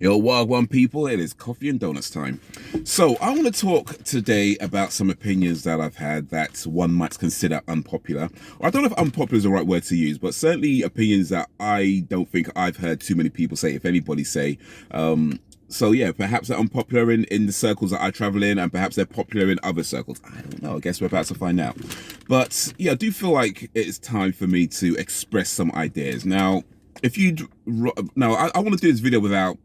Yo, Wagwan people, it is coffee and donuts time. So, I want to talk today about some opinions that I've had that one might consider unpopular. Or I don't know if unpopular is the right word to use, but certainly opinions that I don't think I've heard too many people say, if anybody say. So yeah, perhaps they're unpopular in the circles that I travel in, and perhaps they're popular in other circles. I don't know. I guess we're about to find out. But yeah, I do feel like it's time for me to express some ideas. Now, if you now I want to do this video without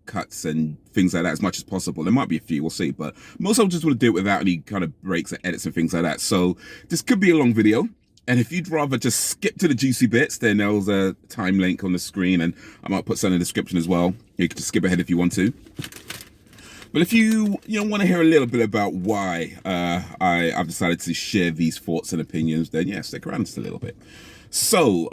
cuts and things like that as much as possible. There might be a few, we'll see, but most of them just want to do it without any kind of breaks and edits and things like that. So this could be a long video, and if you'd rather just skip to the juicy bits, then there's a time link on the screen, and I might put some in the description as well. You can just skip ahead if you want to. But if you want to hear a little bit about why I've decided to share these thoughts and opinions, then yeah, stick around just a little bit. So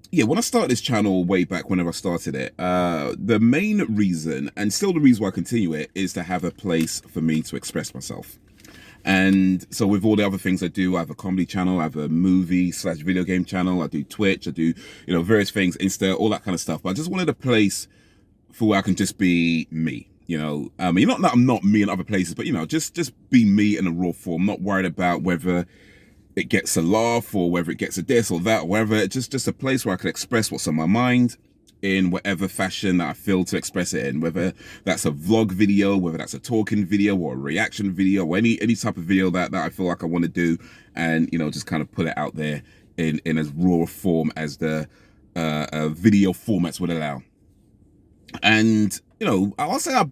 yeah, when I started this channel way back whenever I started it, the main reason, and still the reason why I continue it, is to have a place for me to express myself. And so with all the other things I do, I have a comedy channel, I have a movie/video game channel, I do Twitch, I do, various things, Insta, all that kind of stuff. But I just wanted a place for where I can just be me. Not that I'm not me in other places, but just be me in a raw form, not worried about whether it gets a laugh or whether it gets a this or that, or whatever. Just a place where I can express what's on my mind in whatever fashion that I feel to express it in, whether that's a vlog video, whether that's a talking video or a reaction video, or any type of video that I feel like I want to do, and just kind of put it out there in as raw a form as the video formats would allow. And I'll say I've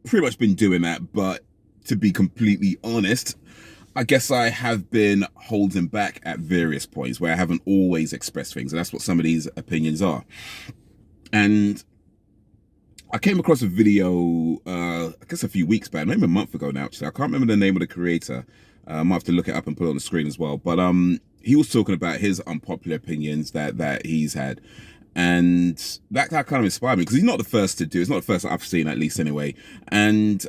pretty much been doing that, but to be completely honest, I guess I have been holding back at various points where I haven't always expressed things, and that's what some of these opinions are. And I came across a video, I guess a few weeks back, maybe a month ago now, actually. I can't remember the name of the creator. I might have to look it up and put it on the screen as well. But he was talking about his unpopular opinions that he's had. And that kind of inspired me, because he's not the first to do. It's not the first I've seen, at least anyway. And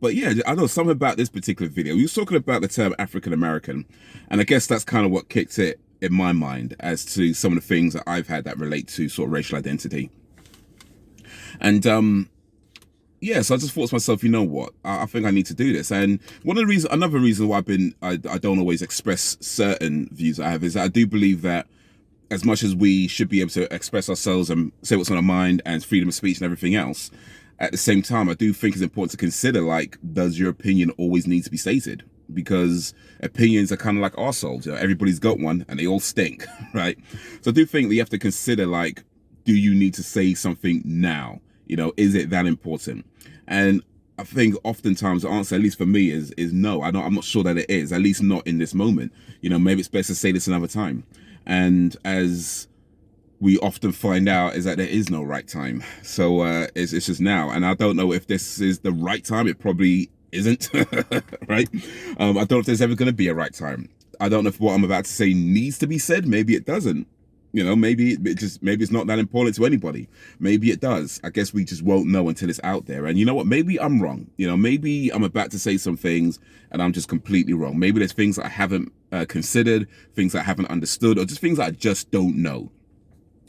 but yeah, I know something about this particular video. He was talking about the term African American, and I guess that's kind of what kicked it in my mind as to some of the things that I've had that relate to sort of racial identity. And yeah, so I just thought to myself, you know what? I think I need to do this. And another reason why I don't always express certain views I have is that I do believe that as much as we should be able to express ourselves and say what's on our mind and freedom of speech and everything else, at the same time, I do think it's important to consider, like, does your opinion always need to be stated? Because opinions are kind of like arseholes. Everybody's got one and they all stink, right? So I do think that you have to consider, like, do you need to say something now? Is it that important? And I think oftentimes the answer, at least for me, is no. I'm not sure that it is, at least not in this moment. Maybe it's best to say this another time. And as we often find out, is that there is no right time. So it's just now. And I don't know if this is the right time. It probably isn't, right? I don't know if there's ever going to be a right time. I don't know if what I'm about to say needs to be said. Maybe it doesn't. Maybe it's not that important to anybody. Maybe it does. I guess we just won't know until it's out there. And you know what? Maybe I'm wrong. Maybe I'm about to say some things and I'm just completely wrong. Maybe there's things that I haven't considered, things that I haven't understood, or just things that I just don't know.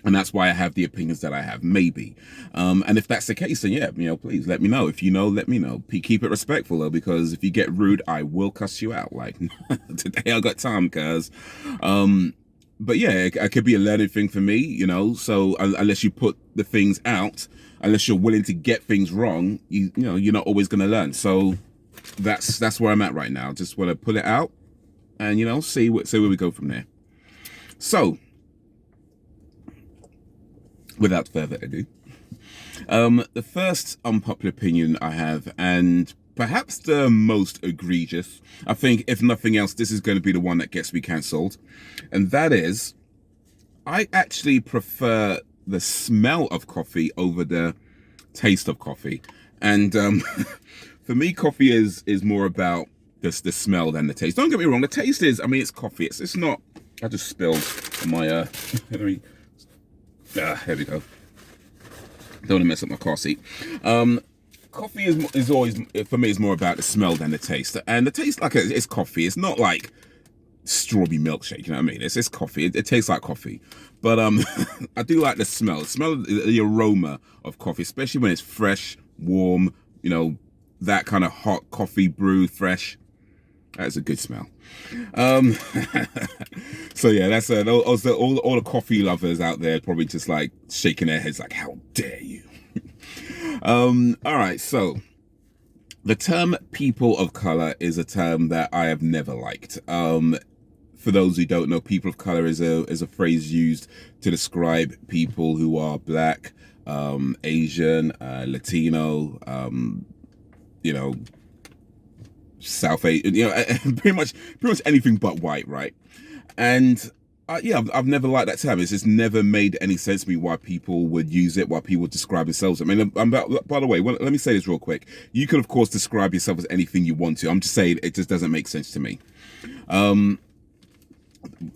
And that's why I have the opinions that I have, maybe. And if that's the case, then yeah, please let me know. If you know, let me know. Keep it respectful, though, because if you get rude, I will cuss you out. Like, today I got time, cuz. But yeah, it could be a learning thing for me, so unless you put the things out, unless you're willing to get things wrong, you're not always going to learn. So that's where I'm at right now. Just want to put it out and, see where we go from there. So without further ado, the first unpopular opinion I have, and perhaps the most egregious, I think, if nothing else, this is going to be the one that gets me cancelled. And that is, I actually prefer the smell of coffee over the taste of coffee. And for me, coffee is more about the smell than the taste. Don't get me wrong, the taste is, it's coffee. It's not, I just spilled my, there we go. Don't want to mess up my car seat. Coffee is always, for me, is more about the smell than the taste. And the taste, like, it's coffee. It's not like strawberry milkshake. You know what I mean? It's coffee. It tastes like coffee, but I do like the smell. The aroma of coffee, especially when it's fresh, warm. You know, that kind of hot coffee brew, fresh. That's a good smell. So yeah, that's also all the coffee lovers out there probably just like shaking their heads like, how dare you? All right, so the term people of color is a term that I have never liked. For those who don't know, people of color is a phrase used to describe people who are black, Asian, Latino, you know, South Asian, you know, pretty much anything but white, right? And yeah, I've never liked that term. It's just never made any sense to me why people would use it, why people would describe themselves. I mean, by the way, let me say this real quick. You can, of course, describe yourself as anything you want to. I'm just saying it just doesn't make sense to me.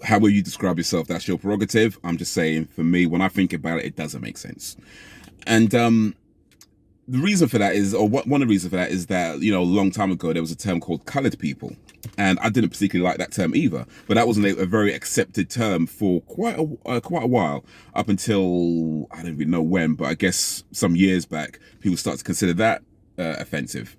How will you describe yourself? That's your prerogative. I'm just saying, for me, when I think about it, it doesn't make sense. And the reason for that is, or one of the reasons for that is that, you know, a long time ago, there was a term called colored people. And I didn't particularly like that term either, but that wasn't a very accepted term for quite a while, up until, I don't even know when, but I guess some years back, people started to consider that offensive.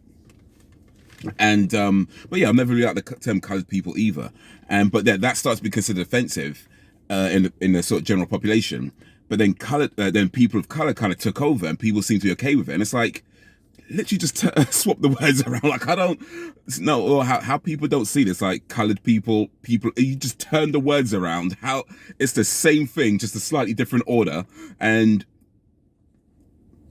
And but yeah, I've never really liked the term colored people either. But that starts to be considered offensive in the sort of general population. But then then people of color kind of took over, and people seem to be okay with it. And it's like, literally just swap the words around. Like, I don't know, or how people don't see this, like colored people, you just turn the words around. How it's the same thing, just a slightly different order. And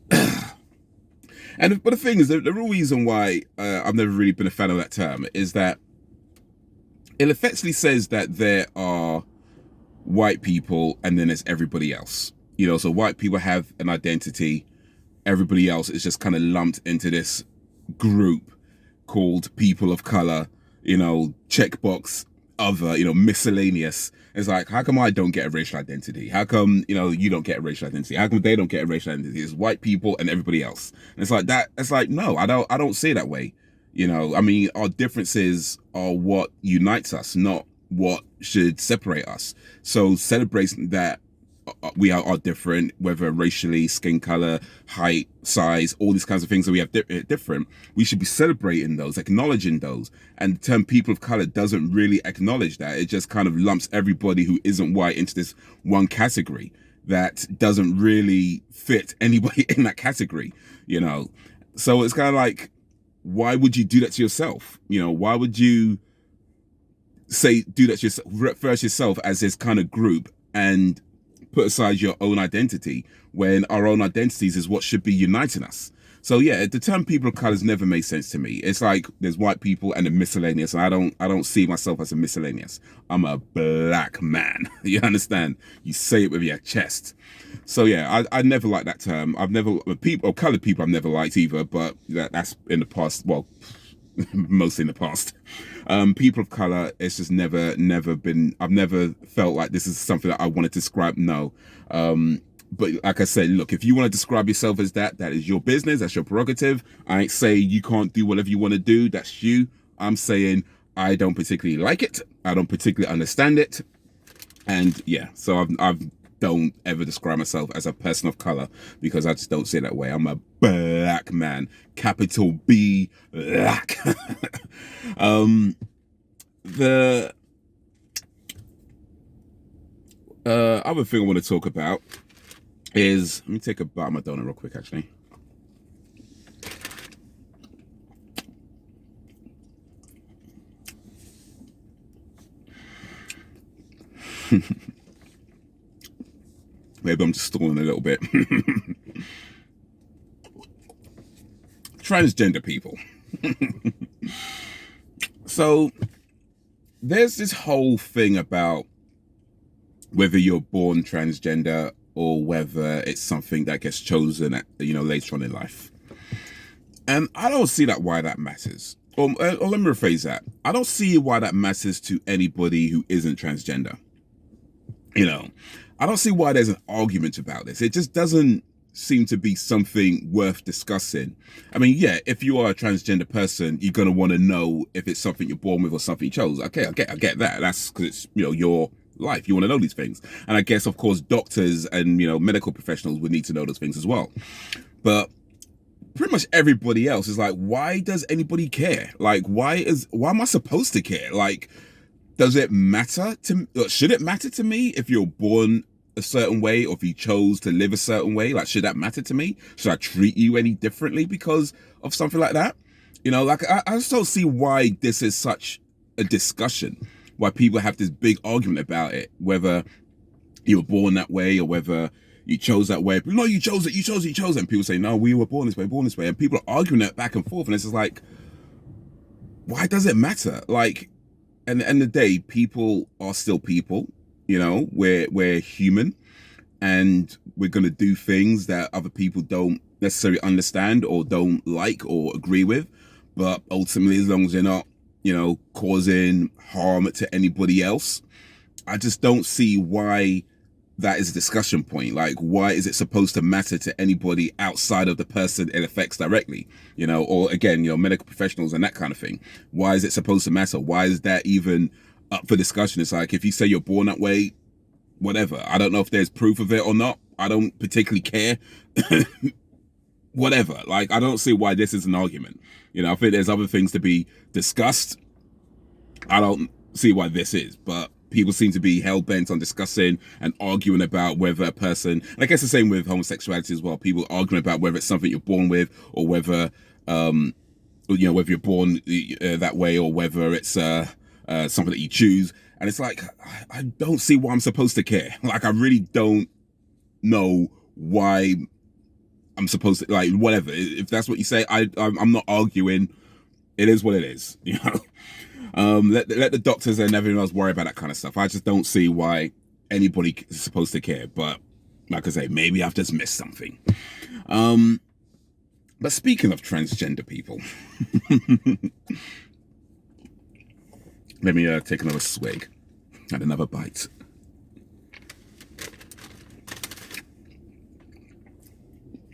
but the thing is, the real reason why I've never really been a fan of that term is that it effectively says that there are white people and then there's everybody else. You know, so white people have an identity, everybody else is just kind of lumped into this group called people of color, you know, checkbox, other, you know, miscellaneous. It's like, how come I don't get a racial identity? How come, you know, you don't get a racial identity? How come they don't get a racial identity? It's white people and everybody else. And it's like that. It's like, no, I don't see it that way. You know, I mean, our differences are what unites us, not what should separate us. So celebrating that we are different, whether racially, skin color, height, size, all these kinds of things that we have different, we should be celebrating those, acknowledging those. And the term people of color doesn't really acknowledge that. It just kind of lumps everybody who isn't white into this one category that doesn't really fit anybody in that category, you know? So it's kind of like, why would you do that to yourself? You know, why would you do that to yourself, refer to yourself as this kind of group and put aside your own identity, when our own identities is what should be uniting us? So yeah, the term people of color has never made sense to me. It's like there's white people and the miscellaneous, and I don't see myself as a miscellaneous. I'm a black man. You understand? You say it with your chest. So yeah, I never liked that term. Colored people I've never liked either, but that's in the past. Well, mostly in the past. People of color, it's just never been, I've never felt like this is something that I want to describe. No. But like I said, look, if you want to describe yourself as that is your business, that's your prerogative. I ain't saying you can't do whatever you want to do, that's you. I'm saying I don't particularly like it, I don't particularly understand it. And yeah, so I've don't ever describe myself as a person of color, because I just don't see it that way. I'm a black man, capital B, black. The other thing I want to talk about is, let me take a bite of my donut real quick, actually. Maybe I'm just stalling a little bit. Transgender people. So there's this whole thing about whether you're born transgender or whether it's something that gets chosen at, you know, later on in life. And I don't see why that matters. Or let me rephrase that. I don't see why that matters to anybody who isn't transgender. You know, I don't see why there's an argument about this. It just doesn't seem to be something worth discussing. I mean, yeah, if you are a transgender person, you're going to want to know if it's something you're born with or something you chose. Okay, I get that. That's because it's, your life. You want to know these things. And I guess, of course, doctors and, medical professionals would need to know those things as well. But pretty much everybody else is like, why does anybody care? Like, why am I supposed to care? Like, does it matter should it matter to me if you're born a certain way, or if you chose to live a certain way? Like, should that matter to me? Should I treat you any differently because of something like that? Like, I just don't see why this is such a discussion, why people have this big argument about it, whether you were born that way or whether you chose that way. But no, you chose it. And people say, no, we were born this way. And people are arguing it back and forth. And it's just like, why does it matter? Like, at the end of the day, people are still people. We're human, and we're going to do things that other people don't necessarily understand or don't like or agree with. But ultimately, as long as they're not, causing harm to anybody else, I just don't see why that is a discussion point. Like, why is it supposed to matter to anybody outside of the person it affects directly? Or again, medical professionals and that kind of thing. Why is it supposed to matter? Why is that even up for discussion? It's like, if you say you're born that way, whatever. I don't know if there's proof of it or not. I don't particularly care. Whatever. Like, I don't see why this is an argument. I think there's other things to be discussed. I don't see why this is, but people seem to be hell-bent on discussing and arguing about whether a person, and I guess the same with homosexuality as well, people arguing about whether it's something you're born with, or whether whether you're born that way, or whether it's something that you choose. And it's like, I don't see why I'm supposed to care. Like, I really don't know why I'm supposed to, like, whatever. If that's what you say, I'm not arguing. It is what it is, Let the doctors and everyone else worry about that kind of stuff. I just don't see why anybody is supposed to care. But like I say, maybe I've just missed something. But speaking of transgender people, let me take another swig and another bite.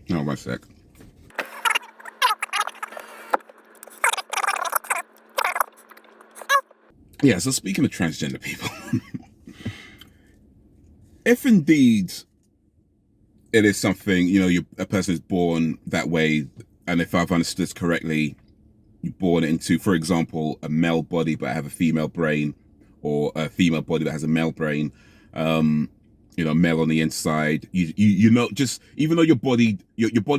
Oh, 1 sec. Yeah, so speaking of transgender people, if indeed it is something, a person is born that way, and if I've understood correctly, you're born into, for example, a male body but have a female brain, or a female body that has a male brain, male on the inside, just even though your body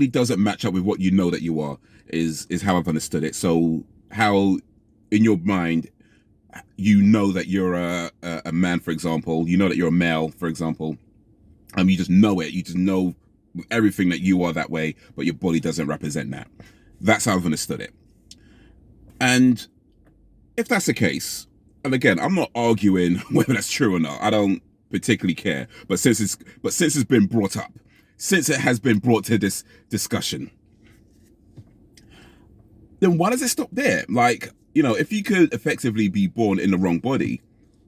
doesn't match up with what you know that you are, is how I've understood it. So how in your mind, that you're a man, for example, that you're a male, for example, you just know it. You just know everything that you are that way, but your body doesn't represent that. That's how I've understood it. And if that's the case, and again, I'm not arguing whether that's true or not. I don't particularly care. But since it's been brought up, since it has been brought to this discussion, then why does it stop there? Like, if you could effectively be born in the wrong body,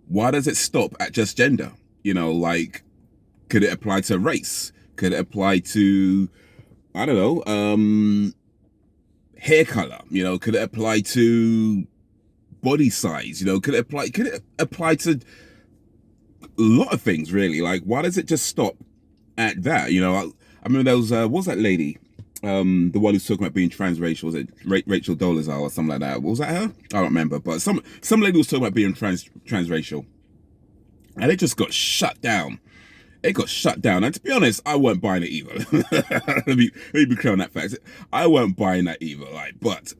why does it stop at just gender? Like, could it apply to race? Could it apply to, I don't know, hair color? Could it apply to body size? Could it apply to a lot of things, really? Like, why does it just stop at that? I remember there was, what was that lady? The one who's talking about being transracial, was it Rachel Dolezal or something like that? Was that her? I don't remember, but some lady was talking about being transracial, and it just got shut down. It got shut down, and to be honest, I weren't buying it either. let me be clear on that fact. I weren't buying that either. Like, but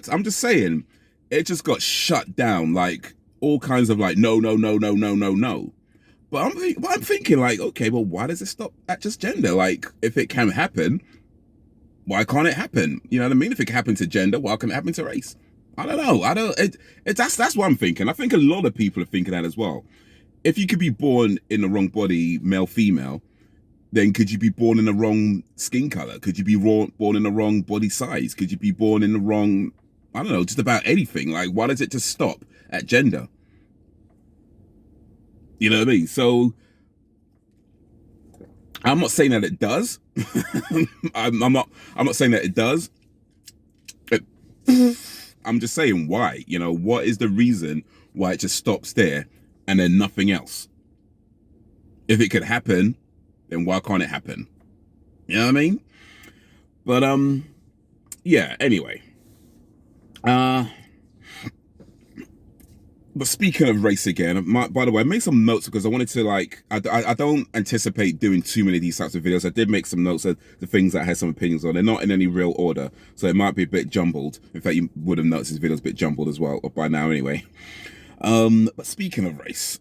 I'm just saying, it just got shut down. Like, all kinds of like, no. But I'm thinking like, okay, well, why does it stop at just gender? Like, if it can happen, why can't it happen? You know what I mean? If it can happen to gender, why can't it happen to race? I don't know. That's what I'm thinking. I think a lot of people are thinking that as well. If you could be born in the wrong body, male, female, then could you be born in the wrong skin color? Could you be born in the wrong body size? Could you be born in the wrong, I don't know, just about anything? Like, why does it just stop at gender? You know what I mean? So I'm not saying that it does. I'm not saying that it does. But I'm just saying why. You know, what is the reason why it just stops there and then nothing else? If it could happen, then why can't it happen? You know what I mean? But yeah. Anyway, uh, but speaking of race again, by the way, I made some notes because I wanted to like, I don't anticipate doing too many of these types of videos. I did make some notes of the things that I had some opinions on. They're not in any real order, so it might be a bit jumbled. In fact, you would have noticed this video's a bit jumbled as well, or by now anyway. But speaking of race,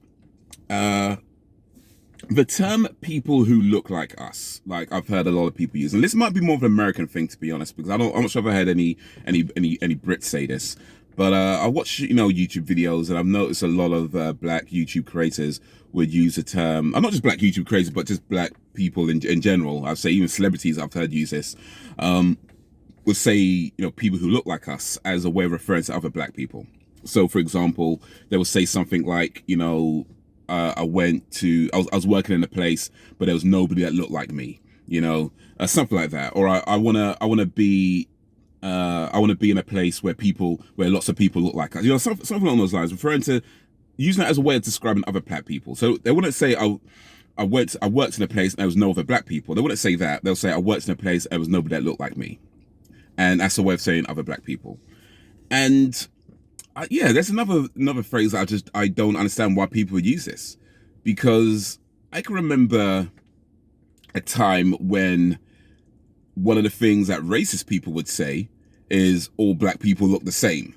the term "people who look like us," like I've heard a lot of people use, and this might be more of an American thing to be honest, because I'm not sure if I heard any Brits say this. But I watch, you know, YouTube videos, and I've noticed a lot of black YouTube creators would use the term, not just black YouTube creators, but just black people in general. I'd say even celebrities I've heard use this, would say, you know, people who look like us as a way of referring to other black people. So, for example, they would say something like, you know, I was working in a place, but there was nobody that looked like me, you know, something like that. Or I wanna be in a place where lots of people look like us, you know, something along those lines, referring to, using that as a way of describing other black people. So they wouldn't say I worked in a place and there was no other black people. They wouldn't say that. They'll say I worked in a place and there was nobody that looked like me, and that's a way of saying other black people. And yeah, there's another phrase that I don't understand why people would use this, because I can remember a time when one of the things that racist people would say is all black people look the same.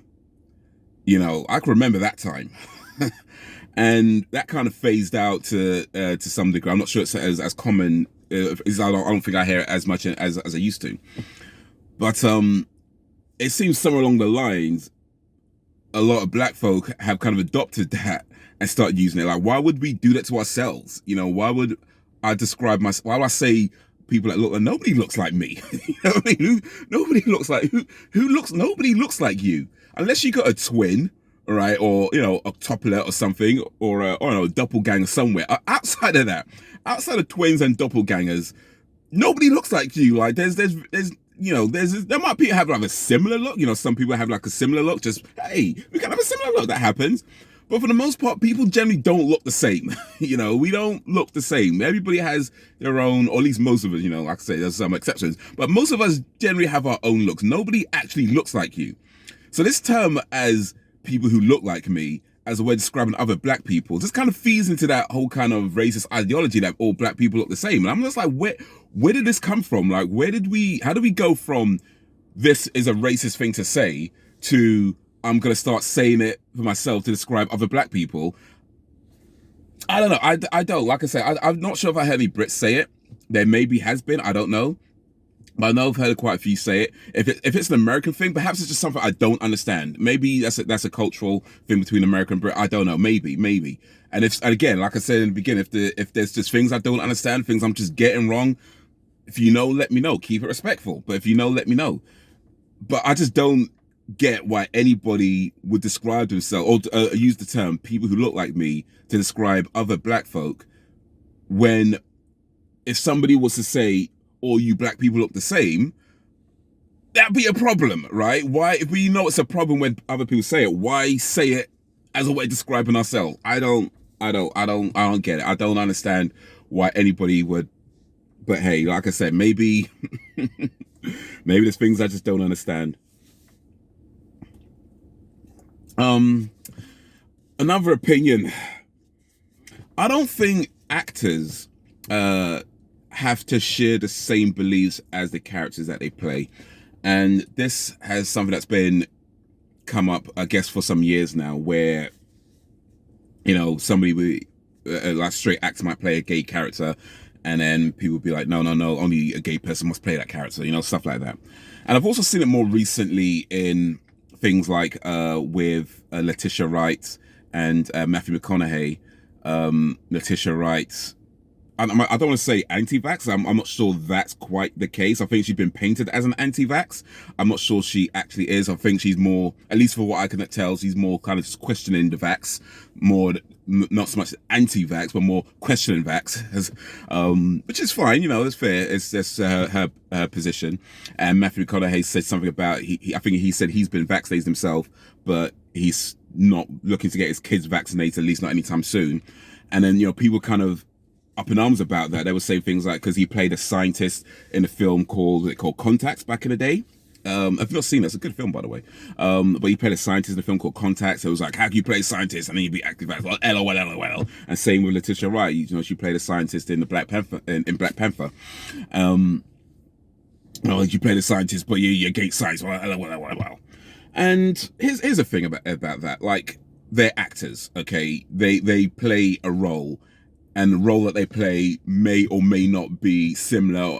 You know, I can remember that time. And that kind of phased out to some degree. I'm not sure it's as common. I don't think I hear it as much as I used to. But it seems somewhere along the lines, a lot of black folk have kind of adopted that and started using it. Like, why would we do that to ourselves? You know, why would I describe myself? Why would I say people that look like, nobody looks like me? You know what I mean? Nobody looks like nobody looks like you, unless you got a twin, right? Or, you know, a Toppler or something, or I don't know, a doppelganger somewhere. Outside of that, outside of twins and doppelgangers, nobody looks like you. Like there's you know, there might be have like a similar look. You know, some people have like a similar look. Just, hey, we can have a similar look. That happens. But for the most part, people generally don't look the same. You know, we don't look the same. Everybody has their own, or at least most of us, you know, like I say, there's some exceptions, but most of us generally have our own looks. Nobody actually looks like you. So this term as people who look like me, as a way of describing other black people, just kind of feeds into that whole kind of racist ideology that all black people look the same. And I'm just like, where did this come from? Like, how do we go from this is a racist thing to say to I'm going to start saying it for myself to describe other black people? I don't know. I don't. Like I say, I'm not sure if I heard any Brits say it. There maybe has been. I don't know. But I know I've heard quite a few say it. If it's an American thing, perhaps it's just something I don't understand. Maybe that's a cultural thing between America and Brit. I don't know. Maybe. And again, like I said in the beginning, if there's just things I don't understand, things I'm just getting wrong, if you know, let me know. Keep it respectful. But if you know, let me know. But I just don't get why anybody would describe themselves or use the term "people who look like me" to describe other black folk, when if somebody was to say all you black people look the same, that'd be a problem, right? Why, if we know it's a problem when other people say it, why say it as a way of describing ourselves? I don't get it. I don't understand why anybody would. But hey, like I said, maybe there's things I just don't understand. Another opinion. I don't think actors have to share the same beliefs as the characters that they play. And this has something that's been come up, I guess, for some years now, where, you know, somebody with like straight actor might play a gay character, and then people would be like, no, only a gay person must play that character, you know, stuff like that. And I've also seen it more recently in things like with Letitia Wright and Matthew McConaughey. Letitia Wright, I don't want to say anti-vax. I'm not sure that's quite the case. I think she's been painted as an anti-vax. I'm not sure she actually is. I think she's more, at least for what I can tell, she's more kind of just questioning the vax, more not so much anti-vax, but more questioning vax, which is fine. You know, it's fair. It's just her position. And Matthew McConaughey said something about I think he said he's been vaccinated himself, but he's not looking to get his kids vaccinated, at least not anytime soon. And then, you know, people kind of up in arms about that. They would say things like, because he played a scientist in a film called Contacts back in the day. I've not seen it. It's a good film, by the way. But he played a scientist in a film called Contacts. So it was like, how can you play a scientist and then you be active? Well, LOL. And same with Letitia Wright. You know, she played a scientist in the Black Panther. In Black Panther. Well, you played a scientist, but you're gay science. Well, LOL. And here's the thing about that. Like, they're actors, okay? They play a role. And the role that they play may or may not be similar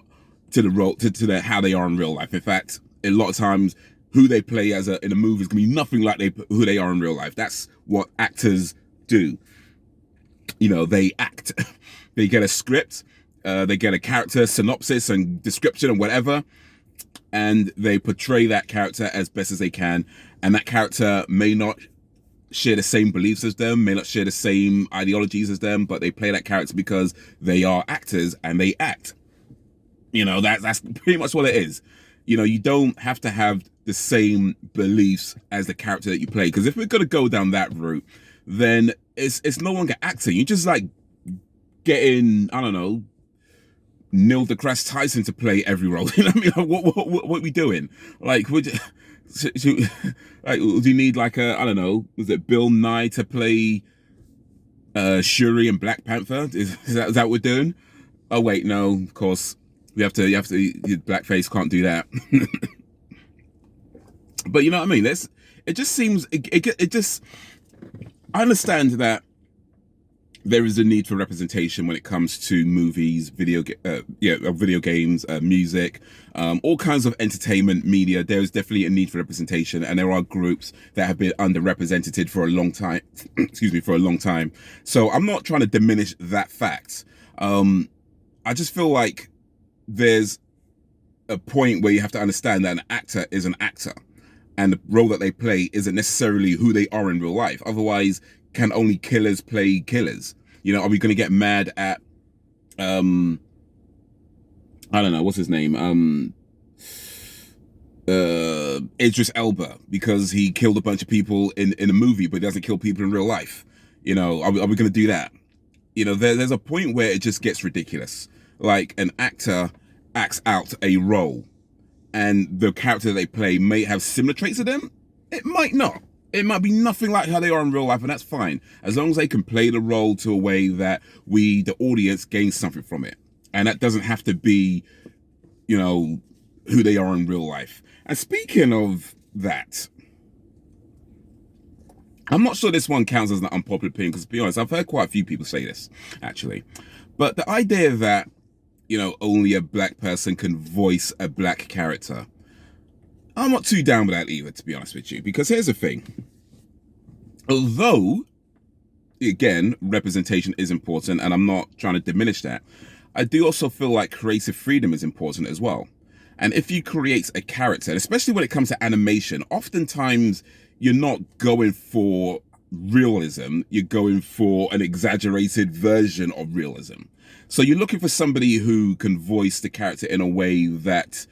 to the role to how they are in real life. In fact, a lot of times, who they play in a movie is gonna be nothing like who they are in real life. That's what actors do. You know, they act. They get a script, they get a character synopsis and description and whatever, and they portray that character as best as they can. And that character may not share the same beliefs as them, may not share the same ideologies as them, but they play that character because they are actors and they act. You know, that's pretty much what it is. You know, you don't have to have the same beliefs as the character that you play, because if we're going to go down that route, then it's no longer acting. You just like getting, I don't know, Neil deGrasse Tyson to play every role. You know what I mean? Like, what are we doing? Like, do you need like I don't know, was it Bill Nye to play Shuri in Black Panther? Is that what we're doing? Oh wait, no, of course you have to blackface can't do that. But you know what I mean? It just seems it just, I understand that there is a need for representation when it comes to movies, video games, music, all kinds of entertainment media. There is definitely a need for representation, and there are groups that have been underrepresented for a long time. For a long time. So I'm not trying to diminish that fact. I just feel like there's a point where you have to understand that an actor is an actor, and the role that they play isn't necessarily who they are in real life. Otherwise, can only killers play killers? You know, are we going to get mad at, I don't know, what's his name? Idris Elba, because he killed a bunch of people in a movie, but doesn't kill people in real life? You know, are we going to do that? You know, there's a point where it just gets ridiculous. Like, an actor acts out a role, and the character they play may have similar traits to them. It might not. It might be nothing like how they are in real life, and that's fine. As long as they can play the role to a way that we, the audience, gain something from it. And that doesn't have to be, you know, who they are in real life. And speaking of that, I'm not sure this one counts as an unpopular opinion, because to be honest, I've heard quite a few people say this, actually. But the idea that, you know, only a black person can voice a black character, I'm not too down with that either, to be honest with you, because here's the thing. Although, again, representation is important, and I'm not trying to diminish that, I do also feel like creative freedom is important as well. And if you create a character, especially when it comes to animation, oftentimes you're not going for realism, you're going for an exaggerated version of realism. So you're looking for somebody who can voice the character in a way that,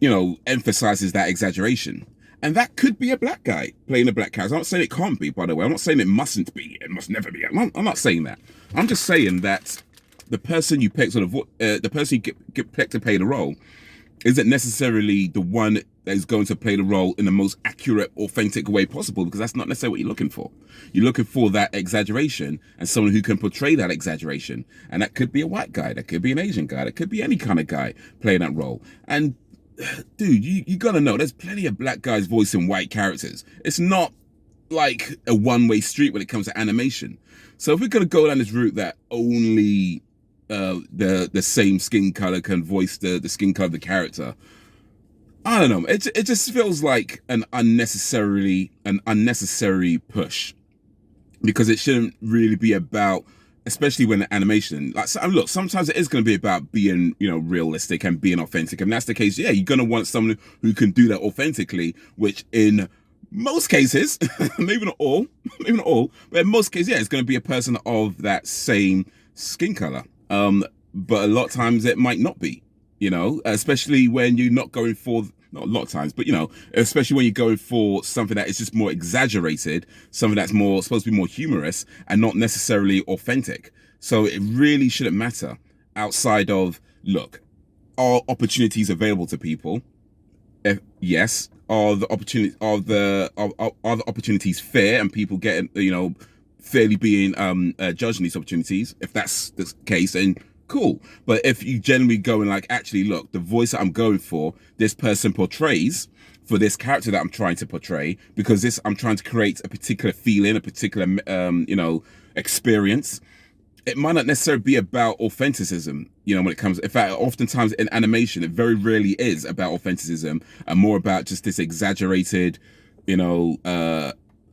you know, emphasizes that exaggeration. And that could be a black guy playing a black character. I'm not saying it can't be, by the way. I'm not saying it mustn't be. It must never be. I'm not saying that. I'm just saying that the person you pick, the person you get picked to play the role, isn't necessarily the one that is going to play the role in the most accurate, authentic way possible, because that's not necessarily what you're looking for. You're looking for that exaggeration and someone who can portray that exaggeration. And that could be a white guy, that could be an Asian guy, that could be any kind of guy playing that role. And dude, you gotta know, there's plenty of black guys voicing white characters. It's not like a one-way street when it comes to animation. So if we're gonna go down this route that only the same skin color can voice the skin color of the character, I don't know. It just feels like an unnecessary push, because it shouldn't really be about especially when the animation, like, so, look, sometimes it is going to be about being, you know, realistic and being authentic. And that's the case. Yeah, you're going to want someone who can do that authentically, which in most cases, maybe not all, maybe not all, but in most cases, yeah, it's going to be a person of that same skin color. But a lot of times it might not be, you know, especially when you're not going for, not a lot of times, but, you know, especially when you're going for something that is just more exaggerated, something that's more supposed to be more humorous and not necessarily authentic. So it really shouldn't matter outside of, look, are opportunities available to people? If yes, are the opportunities, are the opportunities fair and people getting, you know, fairly being judged in these opportunities? If that's the case, then cool. But if you generally go and like, actually, look, the voice that I'm going for, this person portrays for this character that I'm trying to portray, because this, I'm trying to create a particular feeling, a particular, you know, experience. It might not necessarily be about authenticism, you know, when it comes, in fact, oftentimes in animation, it very rarely is about authenticism and more about just this exaggerated, you know,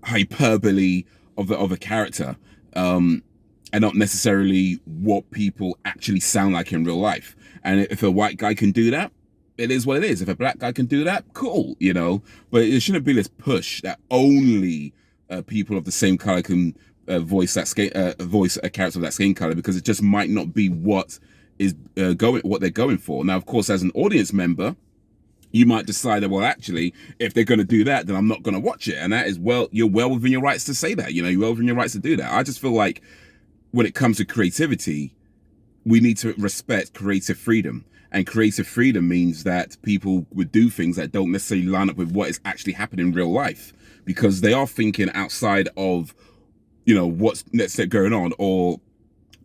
hyperbole of a character. And not necessarily what people actually sound like in real life. And if a white guy can do that, it is what it is. If a black guy can do that, cool, you know. But it shouldn't be this push that only people of the same color can voice a character of that skin color, because it just might not be what is what they're going for. Now, of course, as an audience member, you might decide that, well, actually, if they're going to do that, then I'm not going to watch it. And that is, well, you're well within your rights to say that. You know, you're well within your rights to do that. I just feel like when it comes to creativity, we need to respect creative freedom. And creative freedom means that people would do things that don't necessarily line up with what is actually happening in real life, because they are thinking outside of, you know, what's necessarily going on, or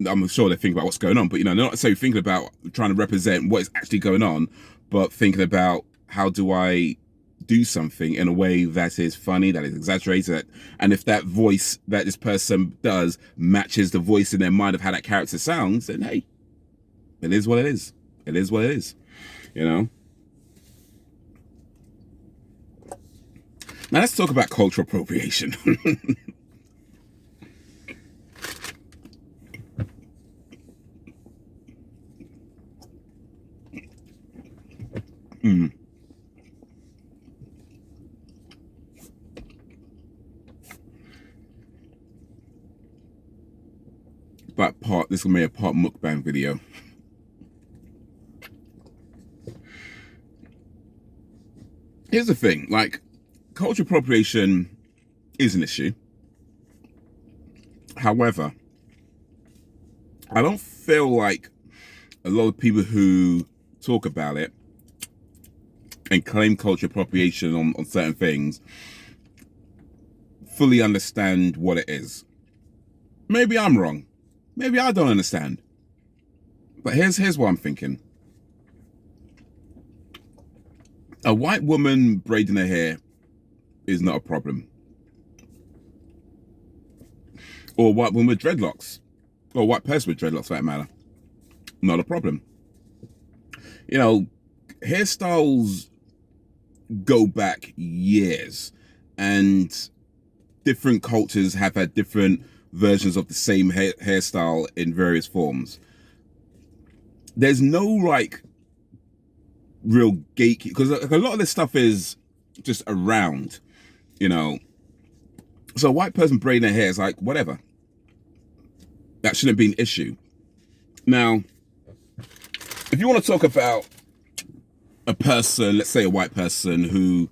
I'm sure they're thinking about what's going on, but, you know, they're not necessarily thinking about trying to represent what is actually going on, but thinking about, how do I do something in a way that is funny, that is exaggerated, and if that voice that this person does matches the voice in their mind of how that character sounds, then hey, it is what it is. It is what it is, you know. Now let's talk about cultural appropriation. But this is gonna be a part mukbang video. Here's the thing, like, cultural appropriation is an issue. However, I don't feel like a lot of people who talk about it and claim cultural appropriation on certain things fully understand what it is. Maybe I'm wrong. Maybe I don't understand. But here's what I'm thinking. A white woman braiding her hair is not a problem. Or a white woman with dreadlocks. Or a white person with dreadlocks, for that matter. Not a problem. You know, hairstyles go back years. And different cultures have had different versions of the same hairstyle in various forms. There's no, like, real gatekeep, because a lot of this stuff is just around, you know. So a white person braiding their hair is like, whatever. That shouldn't be an issue. Now, if you want to talk about a person, let's say a white person who,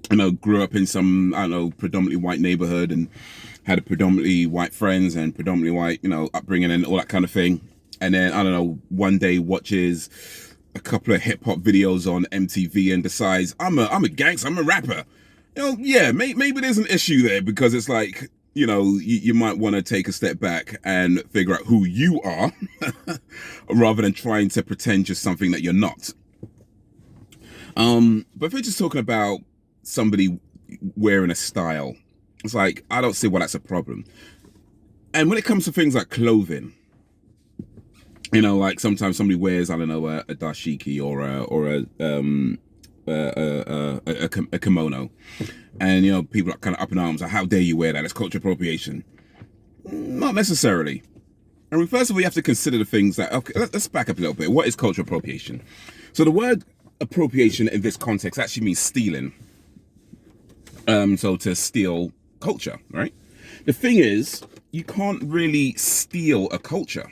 you know, grew up in some, I don't know, predominantly white neighborhood and had a predominantly white friends and predominantly white, you know, upbringing and all that kind of thing. And then, I don't know, one day watches a couple of hip hop videos on MTV and decides, I'm a gangster, I'm a rapper. You know, yeah, maybe there's an issue there, because it's like, you know, you might want to take a step back and figure out who you are rather than trying to pretend you're something that you're not. But if we're just talking about somebody wearing a style, it's like, I don't see why that's a problem. And when it comes to things like clothing, you know, like sometimes somebody wears, I don't know, a dashiki or a kimono, and, you know, people are kind of up in arms like, how dare you wear that? It's cultural appropriation. Not necessarily. I mean, first of all, you have to consider the things that, okay, let's back up a little bit. What is cultural appropriation? So the word appropriation in this context actually means stealing. So to steal culture, right? The thing is, you can't really steal a culture.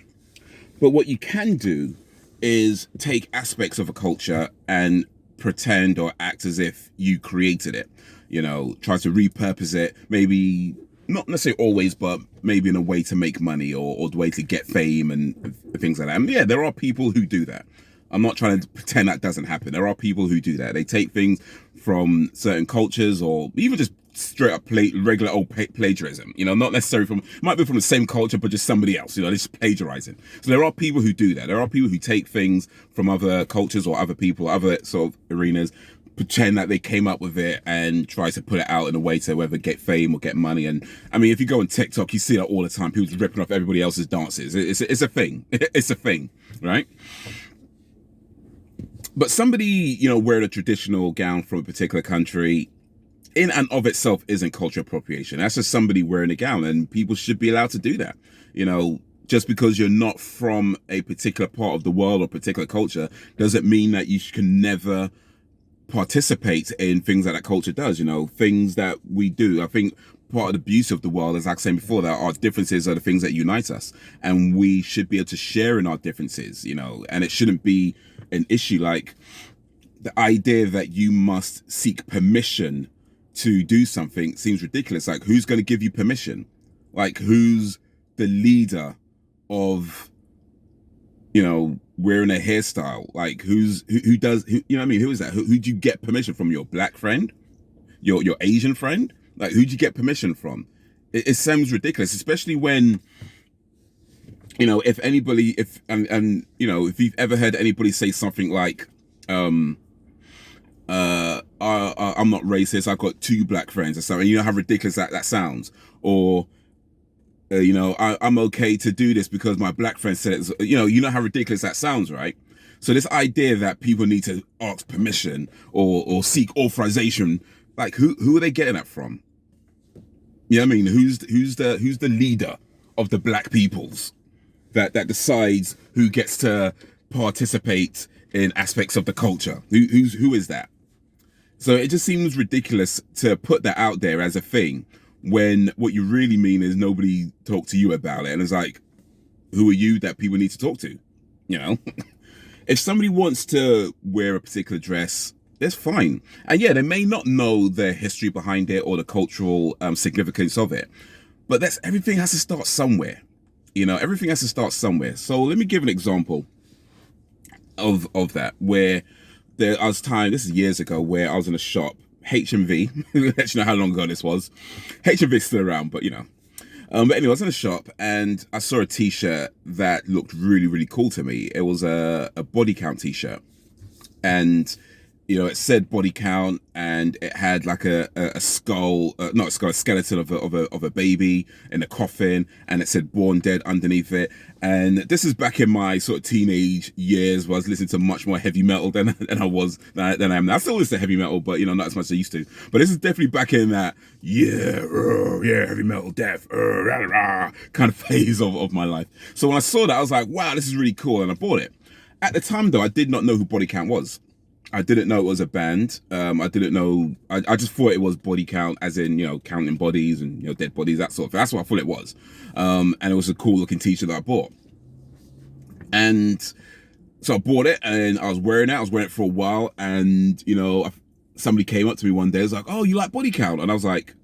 But what you can do is take aspects of a culture and pretend or act as if you created it. You know, try to repurpose it, maybe not necessarily always, but maybe in a way to make money or the way to get fame and things like that. And yeah, there are people who do that. I'm not trying to pretend that doesn't happen. There are people who do that. They take things from certain cultures or even just straight up regular old plagiarism, you know, not necessarily from, might be from the same culture, but just somebody else, you know, they're just plagiarizing. So there are people who do that. There are people who take things from other cultures or other people, other sort of arenas, pretend that they came up with it and try to put it out in a way to whether get fame or get money. And I mean, if you go on TikTok, you see that all the time. People just ripping off everybody else's dances. It's a thing. It's a thing, right? But somebody, you know, wearing a traditional gown from a particular country in and of itself isn't cultural appropriation. That's just somebody wearing a gown, and people should be allowed to do that. You know, just because you're not from a particular part of the world or particular culture doesn't mean that you can never participate in things that culture does, you know, things that we do. I think part of the beauty of the world, as I was saying before, that our differences are the things that unite us, and we should be able to share in our differences, you know, and it shouldn't be an issue. Like the idea that you must seek permission to do something seems ridiculous. Like, who's going to give you permission? Like, who's the leader of, you know, wearing a hairstyle? Like, who does, you know what I mean? Who is that? Who do you get permission from? Your black friend? Your Asian friend? Like, who'd you get permission from? It sounds ridiculous, especially when, you know, if anybody, and you know, if you've ever heard anybody say something like, I'm not racist, I've got 2 black friends or something, you know how ridiculous that sounds. Or, you know, I'm okay to do this because my black friend said it. You know how ridiculous that sounds, right? So this idea that people need to ask permission or seek authorization, like who are they getting that from? You know what I mean? Who's the leader of the black peoples that decides who gets to participate in aspects of the culture? Who is that? So it just seems ridiculous to put that out there as a thing when what you really mean is nobody talked to you about it. And it's like, who are you that people need to talk to? You know, if somebody wants to wear a particular dress, that's fine. And yeah, they may not know the history behind it or the cultural significance of it, but everything has to start somewhere. You know, everything has to start somewhere. So let me give an example of that, where this is years ago, where I was in a shop, HMV, let you know how long ago this was. HMV's still around, but you know. But anyway, I was in a shop and I saw a t-shirt that looked really, really cool to me. It was a body count t-shirt. And, you know, it said body count, and it had like a skull, not a skull, a skeleton of a baby in a coffin, and it said born dead underneath it. And this is back in my sort of teenage years, where I was listening to much more heavy metal than I am now. I still listen to heavy metal, but you know, not as much as I used to. But this is definitely back in that heavy metal death kind of phase of my life. So when I saw that, I was like, wow, this is really cool, and I bought it. At the time though, I did not know who Body Count was. I didn't know it was a band. I didn't know. I just thought it was body count, as in, you know, counting bodies and, you know, dead bodies, that sort of thing. That's what I thought it was. And it was a cool looking t-shirt that I bought. And so I bought it and I was wearing it. I was wearing it for a while, and you know, somebody came up to me one day. It was like, "Oh, you like Body Count?" And I was like,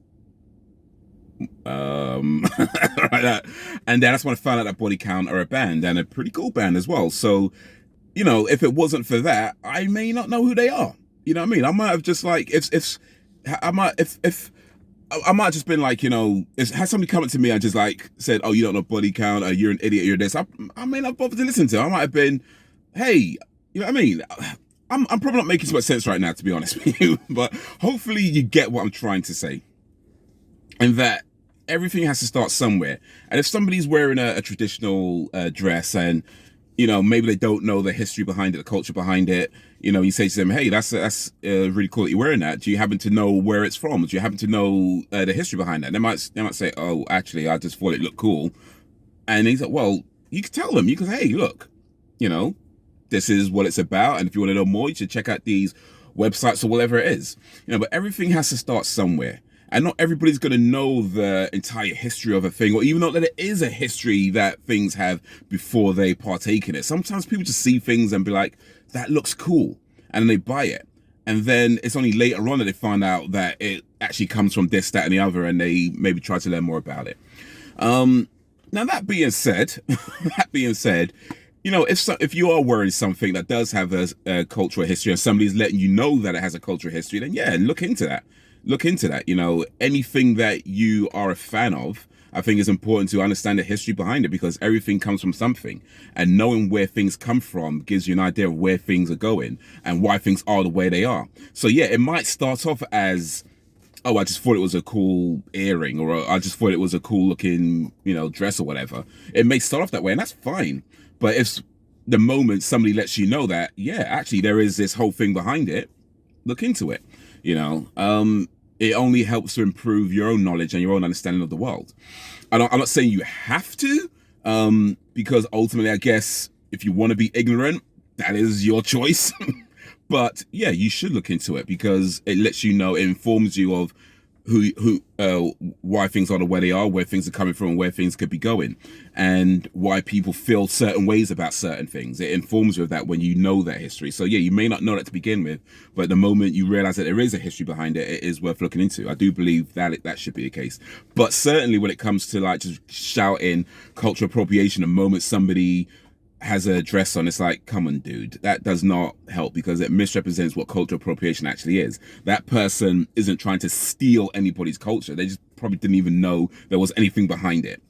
like that. And then that's when I found out that Body Count are a band, and a pretty cool band as well. So, you know, if it wasn't for that, I may not know who they are. You know what I mean? I might have just like, I might have just been like, you know, had somebody come up to me and just like said, "Oh, you don't know Body Count, or you're an idiot, you're this." I may not bother to listen to it. I might have been, hey, you know what I mean? I'm probably not making so much sense right now, to be honest with you, but hopefully you get what I'm trying to say. And that everything has to start somewhere. And if somebody's wearing a traditional dress, and you know, maybe they don't know the history behind it, the culture behind it. You know, you say to them, "Hey, that's really cool that you're wearing that. Do you happen to know where it's from? Do you happen to know the history behind that?" They might say, "Oh, actually, I just thought it looked cool." And he's like, "Well, you can tell them. You can say, hey, look, you know, this is what it's about, and if you want to know more, you should check out these websites or whatever it is." You know, but everything has to start somewhere. And not everybody's going to know the entire history of a thing, or even know that it is a history that things have before they partake in it. Sometimes people just see things and be like, that looks cool, and then they buy it. And then it's only later on that they find out that it actually comes from this, that, and the other, and they maybe try to learn more about it. Now, that being said, you know, if you are wearing something that does have a cultural history, and somebody's letting you know that it has a cultural history, then yeah, look into that. Look into that. You know, anything that you are a fan of, I think it's important to understand the history behind it, because everything comes from something, and knowing where things come from gives you an idea of where things are going and why things are the way they are. So yeah, it might start off as, oh, I just thought it was a cool earring, or I just thought it was a cool looking, you know, dress or whatever. It may start off that way, and that's fine. But if the moment somebody lets you know that, yeah, actually there is this whole thing behind it, look into it. You know, it only helps to improve your own knowledge and your own understanding of the world. I'm not saying you have to, because ultimately, I guess if you want to be ignorant, that is your choice. But yeah, you should look into it, because it lets you know, it informs you of why things are the way they are, where things are coming from, and where things could be going, and why people feel certain ways about certain things. It informs you of that when you know that history. So yeah, you may not know that to begin with, but the moment you realize that there is a history behind it, it is worth looking into. I do believe that that should be the case. But certainly when it comes to like just shouting cultural appropriation, the moment somebody has a dress on, it's like, come on, dude, that does not help, because it misrepresents what cultural appropriation actually is. That person isn't trying to steal anybody's culture. They just probably didn't even know there was anything behind it.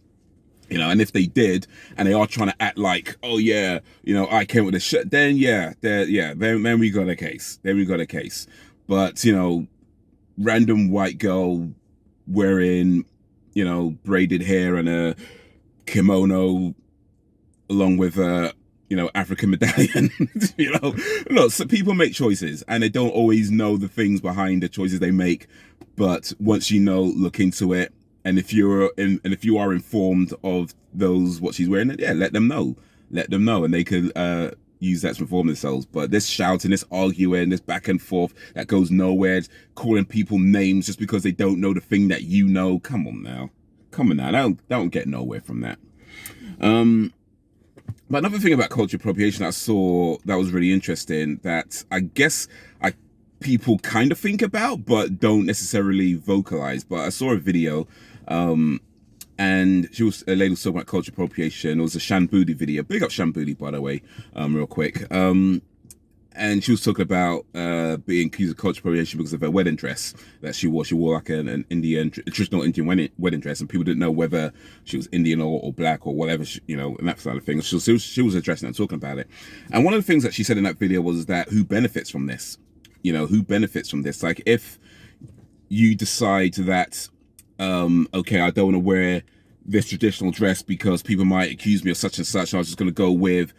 You know, and if they did, and they are trying to act like, oh yeah, you know, I came with a shirt, then then we got a case. Then we got a case. But, you know, random white girl wearing, you know, braided hair and a kimono along with you know, African medallion. You know, look, so people make choices, and they don't always know the things behind the choices they make. But once you know, look into it, and if you are informed of those what she's wearing, yeah, let them know, and they could use that to inform themselves. But this shouting, this arguing, this back and forth that goes nowhere, calling people names just because they don't know the thing that you know. Come on now, don't get nowhere from that. But another thing about culture appropriation I saw that was really interesting, that I guess people kind of think about but don't necessarily vocalize. But I saw a video, and a lady was talking about culture appropriation. It was a Shanbudi video. Big up Shanbudi, by the way, real quick. And she was talking about being accused of cultural appropriation because of her wedding dress that she wore. She wore like an traditional Indian wedding dress, and people didn't know whether she was Indian or black or whatever, you know, and that sort of thing. She was addressing and talking about it. And one of the things that she said in that video was that who benefits from this? You know, who benefits from this? Like, if you decide that, okay, I don't want to wear this traditional dress because people might accuse me of such and such, I was just going to go with,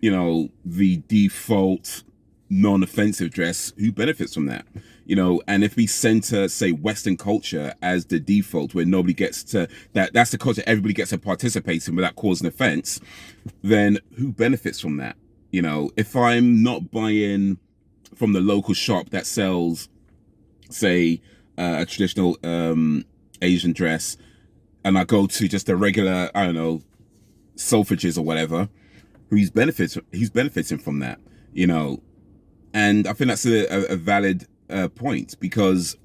you know, the default non-offensive dress, who benefits from that? You know, and if we center, say, Western culture as the default, where nobody gets to, that's the culture everybody gets to participate in without causing offense, then who benefits from that? You know, if I'm not buying from the local shop that sells, say, a traditional Asian dress, and I go to just a regular, I don't know, Selfridges or whatever, who's benefiting from that, you know? And I think that's a valid point, because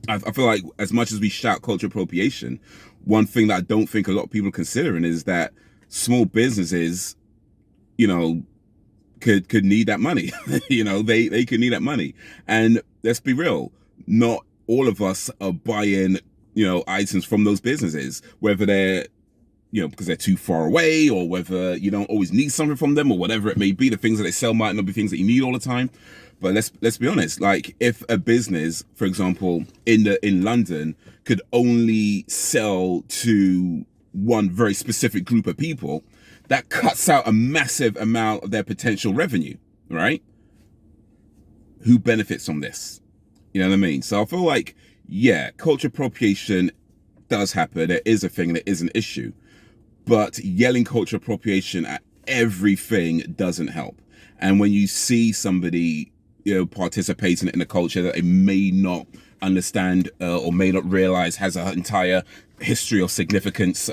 I feel like as much as we shout cultural appropriation, one thing that I don't think a lot of people are considering is that small businesses, you know, could need that money. You know, they could need that money. And let's be real, not all of us are buying, you know, items from those businesses, whether they're, you know, because they're too far away, or whether you don't always need something from them, or whatever it may be. The things that they sell might not be things that you need all the time. But let's be honest, like, if a business, for example, in London could only sell to one very specific group of people, that cuts out a massive amount of their potential revenue, right? Who benefits from this? You know what I mean? So I feel like, yeah, culture appropriation does happen. It is a thing and it is an issue. But yelling culture appropriation at everything doesn't help. And when you see somebody, you know, participating in a culture that they may not understand or may not realize has an entire history of significance,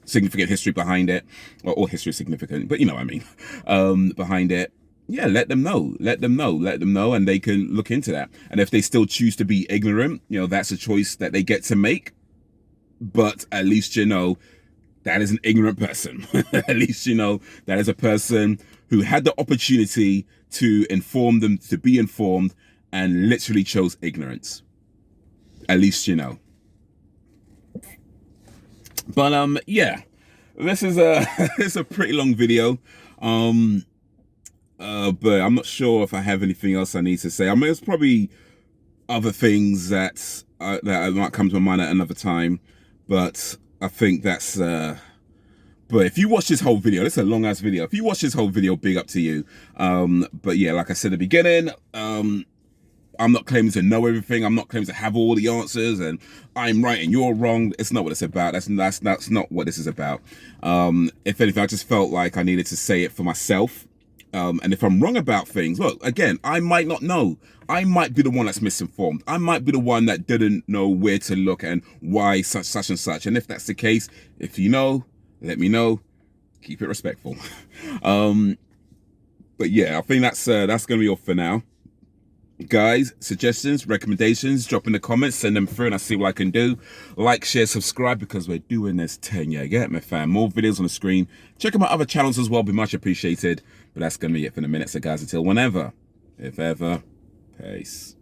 significant history behind it, or all history is significant, but you know what I mean, behind it, yeah, let them know, and they can look into that. And if they still choose to be ignorant, you know, that's a choice that they get to make. But at least, you know, that is an ignorant person. At least, you know, that is a person who had the opportunity to inform them, to be informed, and literally chose ignorance. At least, you know. But yeah, this is it's a pretty long video. But I'm not sure if I have anything else I need to say. I mean, there's probably other things that might come to my mind at another time. But I think that's but if you watch this whole video, this is a long ass video. If you watch this whole video, big up to you. But yeah, like I said at the beginning, I'm not claiming to know everything. I'm not claiming to have all the answers and I'm right and you're wrong. It's not what it's about. That's not what this is about. If anything, I just felt like I needed to say it for myself. And if I'm wrong about things, look, again, I might not know. I might be the one that's misinformed. I might be the one that didn't know where to look and why such and such. And if that's the case, if you know, let me know. Keep it respectful. But yeah, I think that's going to be all for now. Guys, suggestions, recommendations, drop in the comments, send them through and I'll see what I can do. Like, share, subscribe because we're doing this 10, yeah, get me fam. More videos on the screen. Check out my other channels as well, be much appreciated. But that's going to be it for the minute. So guys, until whenever, if ever, peace.